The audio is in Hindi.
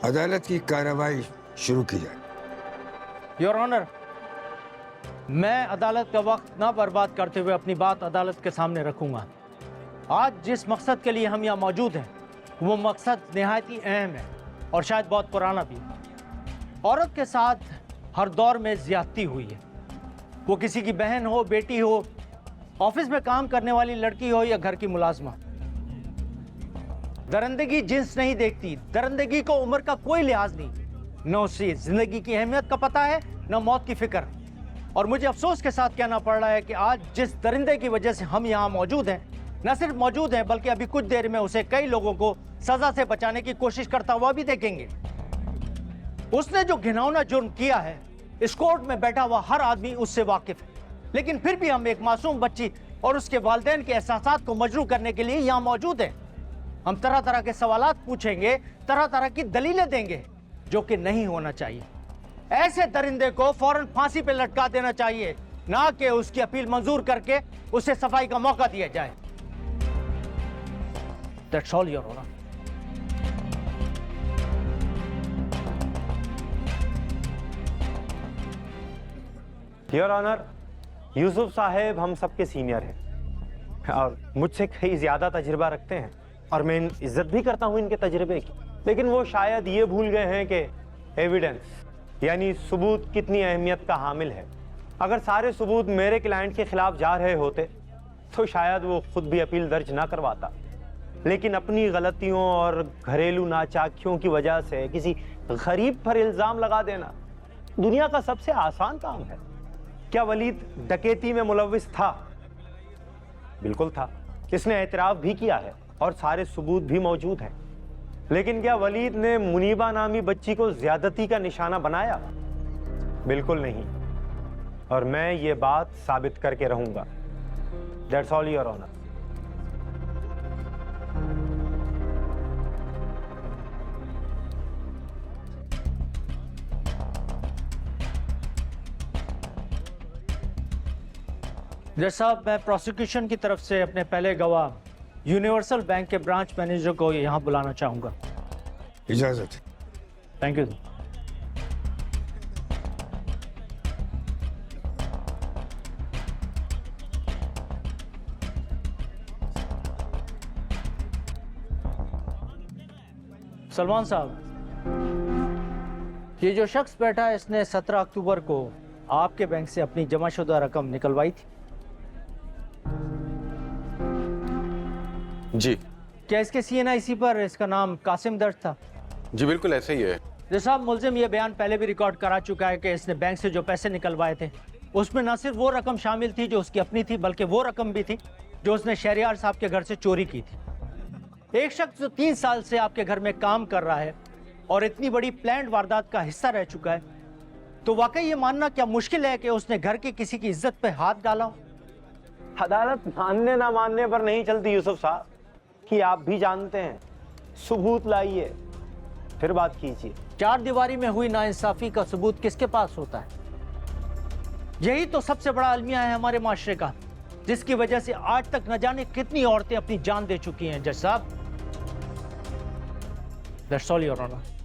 अदालत की कार्रवाई शुरू की जाए। योर ऑनर, मैं अदालत का वक्त ना बर्बाद करते हुए अपनी बात अदालत के सामने रखूंगा। आज जिस मकसद के लिए हम यहाँ मौजूद हैं वो मकसद निहायत ही अहम है और शायद बहुत पुराना भी है। औरत के साथ हर दौर में ज्यादती हुई है, वो किसी की बहन हो, बेटी हो, ऑफिस में काम करने वाली लड़की हो या घर की मुलाजमा। दरिंदगी जिन्स नहीं देखती, दरिंदगी को उम्र का कोई लिहाज नहीं, न उसे जिंदगी की अहमियत का पता है न मौत की फिक्र। और मुझे अफसोस के साथ कहना पड़ रहा है कि आज जिस दरिंदे की वजह से हम यहाँ मौजूद हैं, न सिर्फ मौजूद हैं बल्कि अभी कुछ देर में उसे कई लोगों को सजा से बचाने की कोशिश करता हुआ भी देखेंगे। उसने जो घिनौना जुर्म किया है इस कोर्ट में बैठा हुआ हर आदमी उससे वाकिफ है, लेकिन फिर भी हम एक मासूम बच्ची और उसके वालिदैन के एहसासात को मजरू करने के लिए यहाँ मौजूद हैं। हम तरह तरह के सवालात पूछेंगे, तरह तरह की दलीलें देंगे, जो कि नहीं होना चाहिए। ऐसे दरिंदे को फौरन फांसी पे लटका देना चाहिए, ना कि उसकी अपील मंजूर करके उसे सफाई का मौका दिया जाए। That's all, Your Honor. Your honour, Yusuf साहब हम सबके सीनियर हैं और मुझसे कहीं ज्यादा तजुर्बा रखते हैं और मैं इज्जत भी करता हूं इनके तजुर्बे की, लेकिन वो शायद ये भूल गए हैं कि एविडेंस यानी सबूत कितनी अहमियत का हामिल है। अगर सारे सबूत मेरे क्लाइंट के खिलाफ जा रहे होते तो शायद वो खुद भी अपील दर्ज ना करवाता, लेकिन अपनी गलतियों और घरेलू नाचाकियों की वजह से किसी गरीब पर इल्जाम लगा देना दुनिया का सबसे आसान काम है। क्या वलीद डकैती में मुलविस था? बिल्कुल था, इसने एतराफ भी किया है और सारे सबूत भी मौजूद हैं। लेकिन क्या वलीद ने मुनीबा नामी बच्ची को ज्यादती का निशाना बनाया? बिल्कुल नहीं, और मैं ये बात साबित करके रहूंगा। That's all your honour. जज साहब, मैं प्रोसिक्यूशन की तरफ से अपने पहले गवाह यूनिवर्सल बैंक के ब्रांच मैनेजर को यहाँ बुलाना चाहूँगा। इजाजत। Thank you. सलमान साहब, ये जो शख्स बैठा है इसने 17 अक्टूबर को आपके बैंक से अपनी जमाशुदा रकम निकलवाई थी। जी। क्या इसके CNIC पर इसका नाम कासिम दर्ज था? जी बिल्कुल ऐसा ही है। जज साहब, मुल्जिम ये बयान पहले भी रिकॉर्ड करा चुका है कि इसने बैंक से जो पैसे निकलवाए थे उसमें न सिर्फ वो रकम शामिल थी जो उसकी अपनी थी, बल्कि वो रकम भी थी जो उसने शहरियार साहब के घर से चोरी की थी। एक शख्स जो 3 साल से आपके घर में काम कर रहा है और इतनी बड़ी प्लान्ड वारदात का हिस्सा रह चुका है, तो वाकई ये मानना क्या मुश्किल है कि उसने घर की किसी की इज्जत पे हाथ डाला हो? अदालत मानने ना मानने पर नहीं चलती यूसुफ साहब, कि आप भी जानते हैं। सबूत लाइए फिर बात कीजिए। 4 दीवारी में हुई नाइंसाफी का सबूत किसके पास होता है? यही तो सबसे बड़ा अलमिया है हमारे माशरे का, जिसकी वजह से आज तक न जाने कितनी औरतें अपनी जान दे चुकी हैं। जज साहब, दैट्स ऑल योर ऑनर।